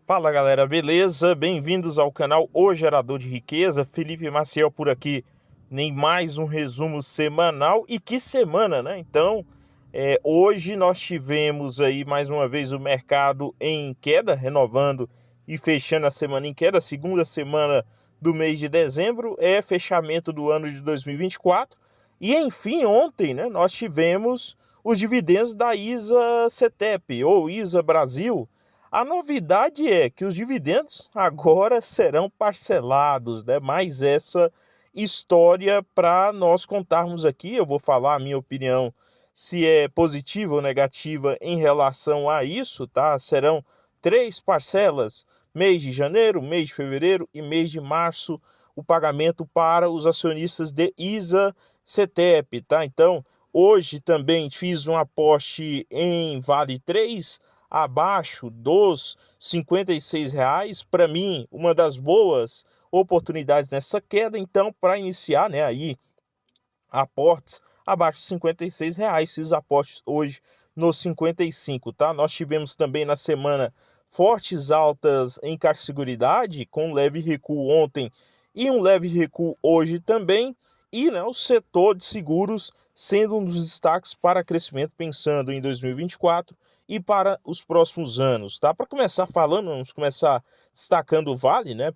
Fala galera, beleza? Bem-vindos ao canal O Gerador de Riqueza. Felipe Maciel por aqui, nem mais um resumo semanal. E que semana, né? Então, hoje nós tivemos aí mais uma vez o mercado em queda, renovando e fechando a semana em queda. Segunda semana do mês de dezembro é fechamento do ano de 2024. E enfim, ontem, né, nós tivemos os dividendos da ISA CETEP ou ISA Brasil. A novidade é que os dividendos agora serão parcelados, né? Mais essa história para nós contarmos aqui. Eu vou falar a minha opinião se é positiva ou negativa em relação a isso, tá? Serão 3 parcelas: mês de janeiro, mês de fevereiro e mês de março, o pagamento para os acionistas de ISA CETEP, tá? Então, hoje também fiz um aporte em Vale 3 abaixo dos R$ 56. Para mim, uma das boas oportunidades nessa queda. Então, para iniciar, né, aí aportes abaixo de R$ 56, fiz aportes hoje nos 55, tá? Nós tivemos também na semana fortes altas em Caixa Seguridade, com um leve recuo ontem e um leve recuo hoje também. E, né, o setor de seguros sendo um dos destaques para crescimento, pensando em 2024 e para os próximos anos, tá? Para começar falando, vamos começar destacando o Vale, né?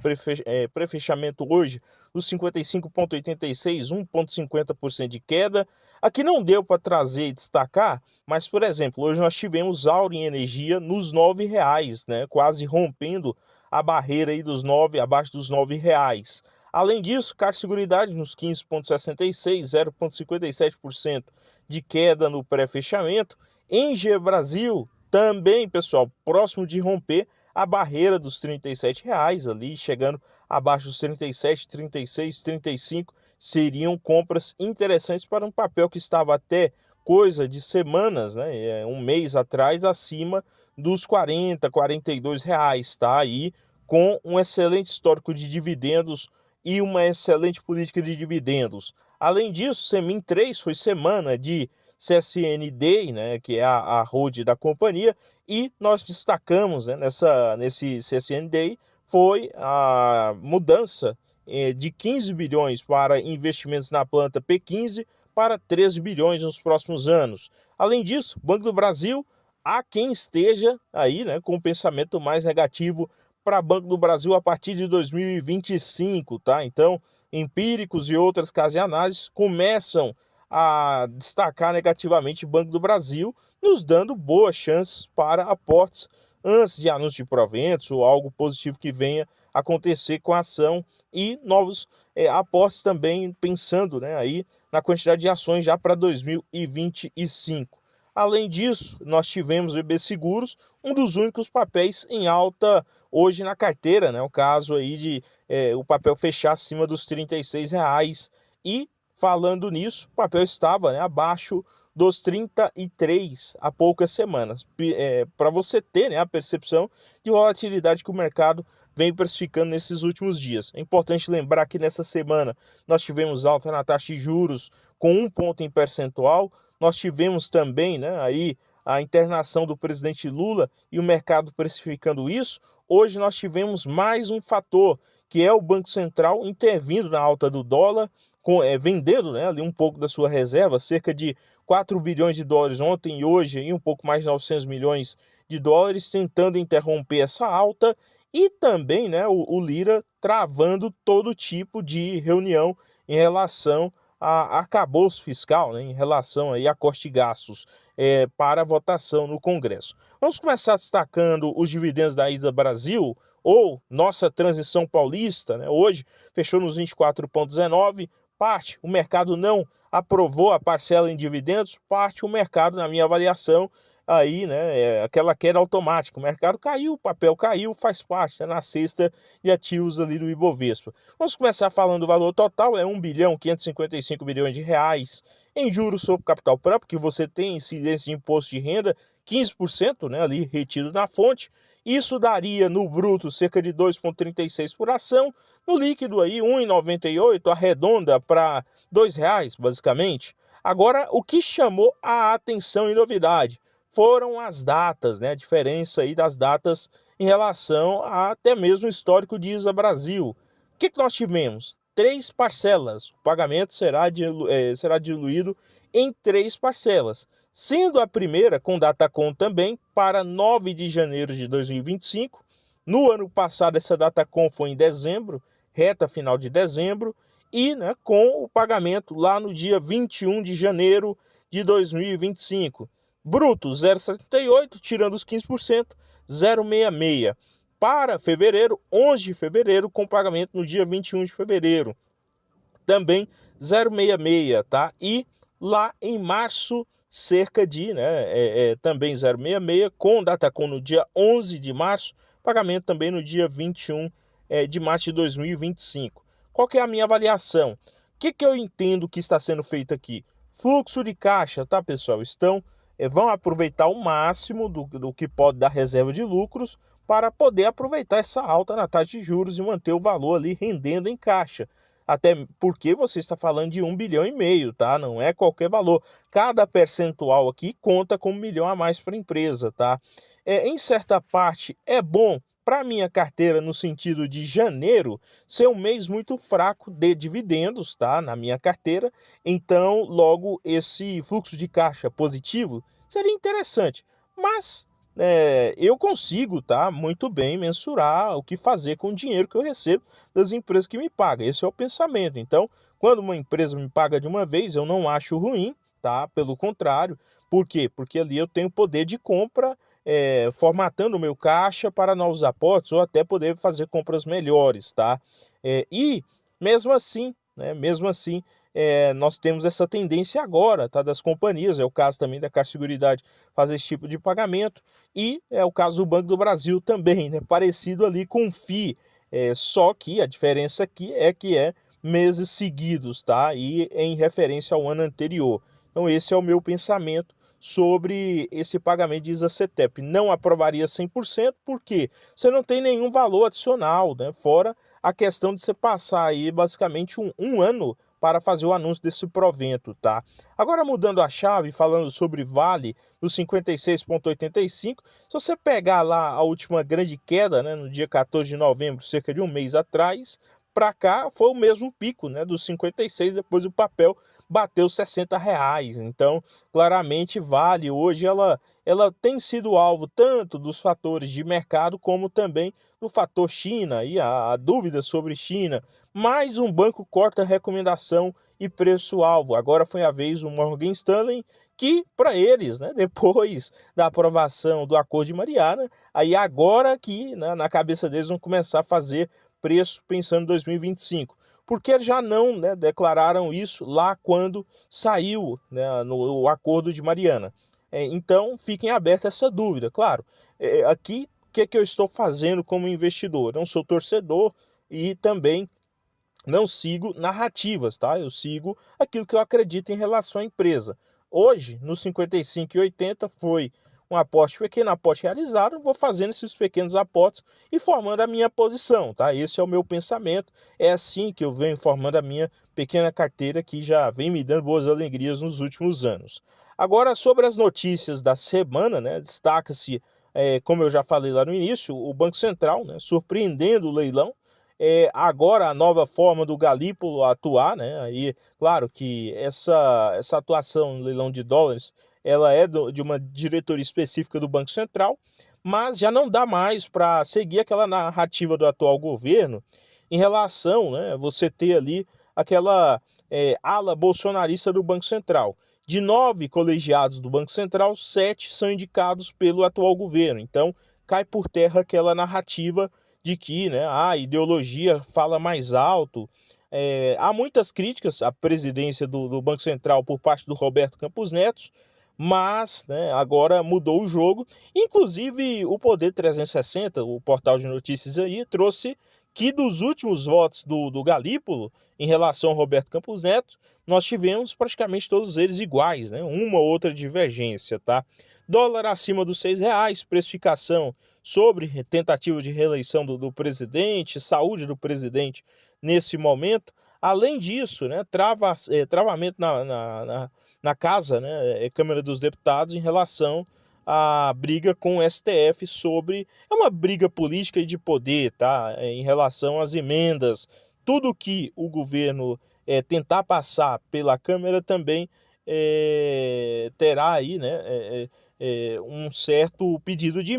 Pré-fechamento hoje dos 55,86, 1,50% de queda. Aqui não deu para trazer e destacar, mas, por exemplo, hoje nós tivemos Auren Energia nos R$ 9, né? Quase rompendo a barreira aí dos 9, abaixo dos R$ 9. Além disso, Caixa Seguridade nos 15,66, 0,57% de queda no pré-fechamento. Engie Brasil também, pessoal, próximo de romper a barreira dos R$ 37 ali, chegando abaixo dos 37, 36, 35, seriam compras interessantes para um papel que estava até coisa de semanas, né, um mês atrás, acima dos R$ 40, R$ 42, tá? Aí com um excelente histórico de dividendos e uma excelente política de dividendos. Além disso, Semin 3 foi semana de CSN Day, né, que é a holding da companhia, e nós destacamos, né, nesse CSN Day foi a mudança de 15 bilhões para investimentos na planta P15 para 13 bilhões nos próximos anos. Além disso, Banco do Brasil, há quem esteja aí, né, com um pensamento mais negativo para Banco do Brasil a partir de 2025, tá? Então, empíricos e outras casas de análise começam a destacar negativamente Banco do Brasil, nos dando boas chances para aportes antes de anúncio de proventos ou algo positivo que venha acontecer com a ação, e novos aportes também, pensando, né, aí na quantidade de ações já para 2025. Além disso, nós tivemos o BB Seguros, um dos únicos papéis em alta hoje na carteira, né? O caso aí de o papel fechar acima dos R$ 36. E falando nisso, o papel estava, né, abaixo dos 33 há poucas semanas. Para você ter, né, a percepção de volatilidade que o mercado vem precificando nesses últimos dias. É importante lembrar que nessa semana nós tivemos alta na taxa de juros com 1 ponto em percentual. Nós tivemos também, né, aí a internação do presidente Lula e o mercado precificando isso. Hoje nós tivemos mais um fator, que é o Banco Central intervindo na alta do dólar, vendendo, né, ali um pouco da sua reserva, cerca de 4 bilhões de dólares ontem e hoje, e um pouco mais de 900 milhões de dólares, tentando interromper essa alta. E também, né, o Lira travando todo tipo de reunião em relação a arcabouço fiscal, né, em relação aí a corte de gastos para votação no Congresso. Vamos começar destacando os dividendos da ISA Brasil, ou nossa transição paulista, né? Hoje fechou nos 24,19, parte o mercado não aprovou a parcela em dividendos, parte o mercado, na minha avaliação, aí, né, aquela queda automática, o mercado caiu, o papel caiu, faz parte, na cesta de ativos ali do Ibovespa. Vamos começar falando do valor total, é 1.555 bilhões de reais em juros sobre capital próprio, que você tem incidência de imposto de renda, 15%, né, ali retido na fonte. Isso daria no bruto cerca de 2,36 por ação, no líquido aí 1,98, arredonda para R$ 2, basicamente. Agora, o que chamou a atenção e novidade foram as datas, né? A diferença aí das datas em relação a até mesmo o histórico de ISA Brasil. O que nós tivemos? 3 parcelas. O pagamento será diluído em 3 parcelas, sendo a primeira com Datacom também para 9 de janeiro de 2025. No ano passado, essa Datacom foi em dezembro, reta final de dezembro, e com o pagamento lá no dia 21 de janeiro de 2025. Bruto 0,78, tirando os 15%, 0,66. Para fevereiro, 11 de fevereiro, com pagamento no dia 21 de fevereiro. Também 0,66, tá? E lá em março, cerca de, também 0,66, com Datacom no dia 11 de março, pagamento também no dia 21 de março de 2025. Qual que é a minha avaliação? O que eu entendo que está sendo feito aqui? Fluxo de caixa, tá, pessoal? Vão aproveitar o máximo do que pode dar reserva de lucros para poder aproveitar essa alta na taxa de juros e manter o valor ali rendendo em caixa. Até porque você está falando de 1,5 bilhão, tá? Não é qualquer valor. Cada percentual aqui conta com 1 milhão a mais para a empresa, tá? Em certa parte é bom para minha carteira no sentido de janeiro ser um mês muito fraco de dividendos, tá? Na minha carteira. Então, logo, esse fluxo de caixa positivo seria interessante. Mas eu consigo, tá, muito bem mensurar o que fazer com o dinheiro que eu recebo das empresas que me pagam. Esse é o pensamento. Então, quando uma empresa me paga de uma vez, eu não acho ruim, tá? Pelo contrário. Por quê? Porque ali eu tenho poder de compra, formatando o meu caixa para novos aportes ou até poder fazer compras melhores, tá? E mesmo assim, nós temos essa tendência agora, tá, das companhias. É o caso também da Caixa Seguridade fazer esse tipo de pagamento e é o caso do Banco do Brasil também, né, parecido ali com o FII, só que a diferença aqui é que é meses seguidos, tá, e em referência ao ano anterior. Então esse é o meu pensamento sobre esse pagamento de ISA-CETEP. Não aprovaria 100%, porque você não tem nenhum valor adicional, né, fora a questão de você passar aí basicamente um ano para fazer o anúncio desse provento, tá? Agora mudando a chave, falando sobre Vale, no 56,85, se você pegar lá a última grande queda, né, no dia 14 de novembro, cerca de um mês atrás, para cá foi o mesmo pico, né, dos 56, depois o papel bateu R$ 60. Então, claramente, Vale hoje ela tem sido alvo tanto dos fatores de mercado como também do fator China e a dúvida sobre China. Mais um banco corta recomendação e preço-alvo. Agora foi a vez do Morgan Stanley, que para eles, né, depois da aprovação do Acordo de Mariana, aí agora que, né, na cabeça deles vão começar a fazer preço pensando em 2025. Porque já não, né, declararam isso lá quando saiu, né, no Acordo de Mariana. Então, fiquem aberta essa dúvida. Claro, aqui, o que eu estou fazendo como investidor? Não sou torcedor e também não sigo narrativas, tá? Eu sigo aquilo que eu acredito em relação à empresa. Hoje, no 55,80 foi um aporte pequeno, aporte realizado, vou fazendo esses pequenos aportes e formando a minha posição, tá? Esse é o meu pensamento, é assim que eu venho formando a minha pequena carteira que já vem me dando boas alegrias nos últimos anos. Agora, sobre as notícias da semana, né? Destaca-se, como eu já falei lá no início, o Banco Central, né, surpreendendo o leilão. Agora a nova forma do Galípolo atuar, né? Aí, claro que essa atuação no leilão de dólares, ela é de uma diretoria específica do Banco Central, mas já não dá mais para seguir aquela narrativa do atual governo em relação, né, você ter ali aquela ala bolsonarista do Banco Central. De 9 colegiados do Banco Central, 7 são indicados pelo atual governo. Então, cai por terra aquela narrativa de que, né, a ideologia fala mais alto. Há muitas críticas à presidência do Banco Central por parte do Roberto Campos Neto, mas, né, agora mudou o jogo. Inclusive, o Poder 360, o portal de notícias aí, trouxe que dos últimos votos do Galípolo em relação ao Roberto Campos Neto, nós tivemos praticamente todos eles iguais, né? Uma ou outra divergência, tá? Dólar acima dos R$ 6, precificação sobre tentativa de reeleição do presidente, saúde do presidente nesse momento. Além disso, né, travamento na casa, né, Câmara dos Deputados em relação a briga com o STF sobre... É uma briga política e de poder, tá? Em relação às emendas. Tudo que o governo tentar passar pela Câmara também terá aí, né, um certo pedido de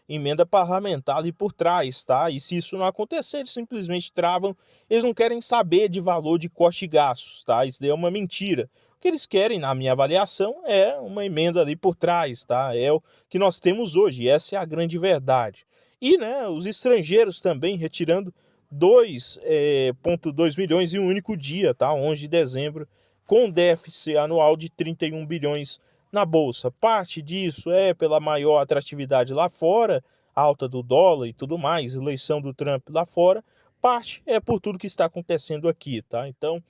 emenda parlamentar ali por trás, tá? E se isso não acontecer, eles simplesmente travam. Eles não querem saber de valor de corte de gastos, tá? Isso daí é uma mentira. O que eles querem, na minha avaliação, é uma emenda ali por trás, tá? É o que nós temos hoje, essa é a grande verdade. E, né, os estrangeiros também retirando 2,2 milhões em um único dia, tá? 11 de dezembro, com déficit anual de 31 bilhões na Bolsa. Parte disso é pela maior atratividade lá fora, alta do dólar e tudo mais, eleição do Trump lá fora. Parte é por tudo que está acontecendo aqui, tá? Então,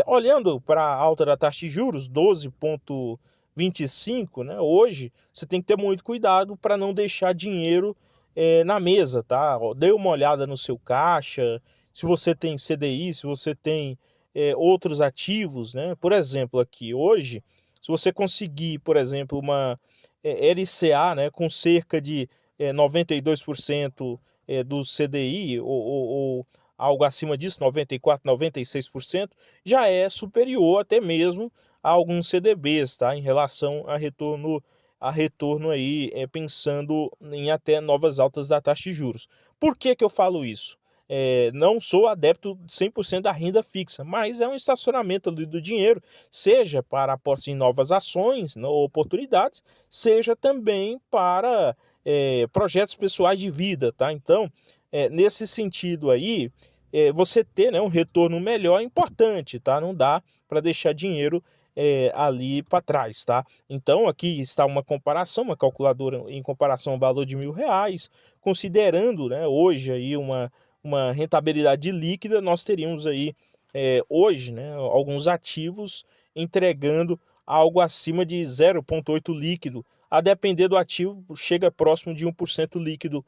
olhando para a alta da taxa de juros, 12,25, né? Hoje, você tem que ter muito cuidado para não deixar dinheiro na mesa, tá? Dê uma olhada no seu caixa, se você tem CDI, se você tem outros ativos, né? Por exemplo, aqui hoje, se você conseguir, por exemplo, uma LCA, né, com cerca de 92% do CDI ou algo acima disso, 94%, 96%, já é superior até mesmo a alguns CDBs, tá? Em relação a retorno aí, pensando em até novas altas da taxa de juros. Por que que eu falo isso? Não sou adepto 100% da renda fixa, mas é um estacionamento ali do dinheiro, seja para aporte em novas ações ou oportunidades, seja também para projetos pessoais de vida, tá? Então, nesse sentido aí, você ter, né, um retorno melhor é importante, tá? Não dá para deixar dinheiro ali para trás, tá? Então, aqui está uma comparação, uma calculadora em comparação ao valor de R$ 1.000, considerando, né, hoje aí uma rentabilidade líquida, nós teríamos aí hoje, né, alguns ativos entregando algo acima de 0,8 líquido, a depender do ativo, chega próximo de 1% líquido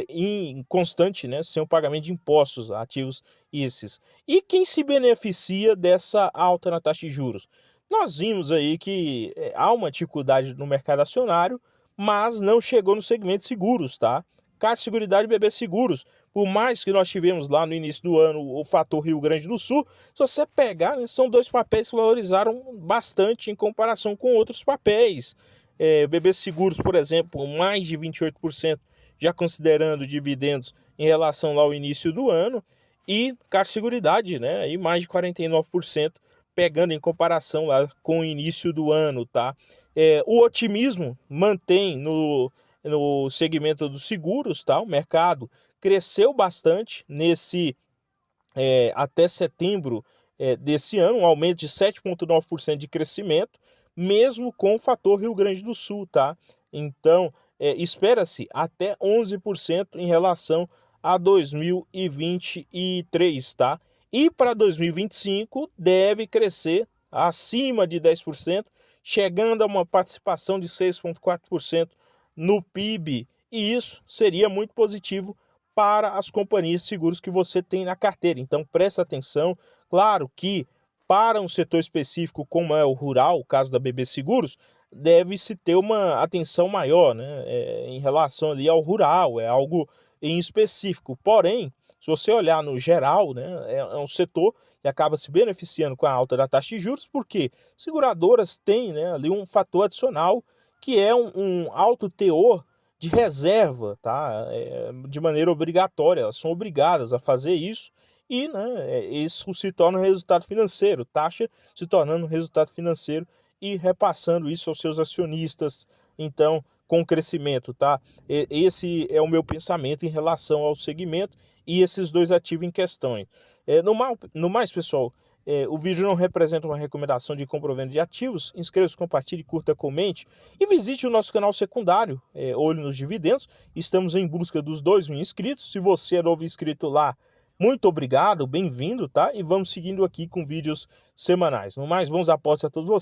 em constante, né, sem o pagamento de impostos, ativos esses. E quem se beneficia dessa alta na taxa de juros? Nós vimos aí que há uma dificuldade no mercado acionário, mas não chegou no segmento seguros, tá? Caixa Seguridade e BB Seguros, por mais que nós tivemos lá no início do ano o fator Rio Grande do Sul, se você pegar, né, são dois papéis que valorizaram bastante em comparação com outros papéis. BB Seguros, por exemplo, mais de 28%, já considerando dividendos em relação lá ao início do ano, e Caixa Seguridade, né, aí mais de 49%, pegando em comparação lá com o início do ano, tá? O otimismo mantém no segmento dos seguros, tá? O mercado cresceu bastante nesse até setembro desse ano, um aumento de 7,9% de crescimento, mesmo com o fator Rio Grande do Sul, tá? Então, espera-se até 11% em relação a 2023, tá? E para 2025 deve crescer acima de 10%, chegando a uma participação de 6,4% no PIB, e isso seria muito positivo para as companhias de seguros que você tem na carteira. Então presta atenção, claro que para um setor específico como é o rural, o caso da BB Seguros, deve-se ter uma atenção maior, né, em relação ali ao rural, é algo em específico. Porém, se você olhar no geral, né, é um setor que acaba se beneficiando com a alta da taxa de juros, porque seguradoras têm, né, ali um fator adicional que é um alto teor de reserva, tá? De maneira obrigatória, elas são obrigadas a fazer isso e, né, isso se torna um resultado financeiro, taxa se tornando um resultado financeiro e repassando isso aos seus acionistas, então, com o crescimento, tá? Esse é o meu pensamento em relação ao segmento e esses dois ativos em questão. No mais, pessoal, o vídeo não representa uma recomendação de compra ou venda de ativos. Inscreva-se, compartilhe, curta, comente e visite o nosso canal secundário, Olho nos Dividendos. Estamos em busca dos 2.000 inscritos. Se você é novo inscrito lá, muito obrigado, bem-vindo, tá? E vamos seguindo aqui com vídeos semanais. No mais, bons apostas a todos vocês.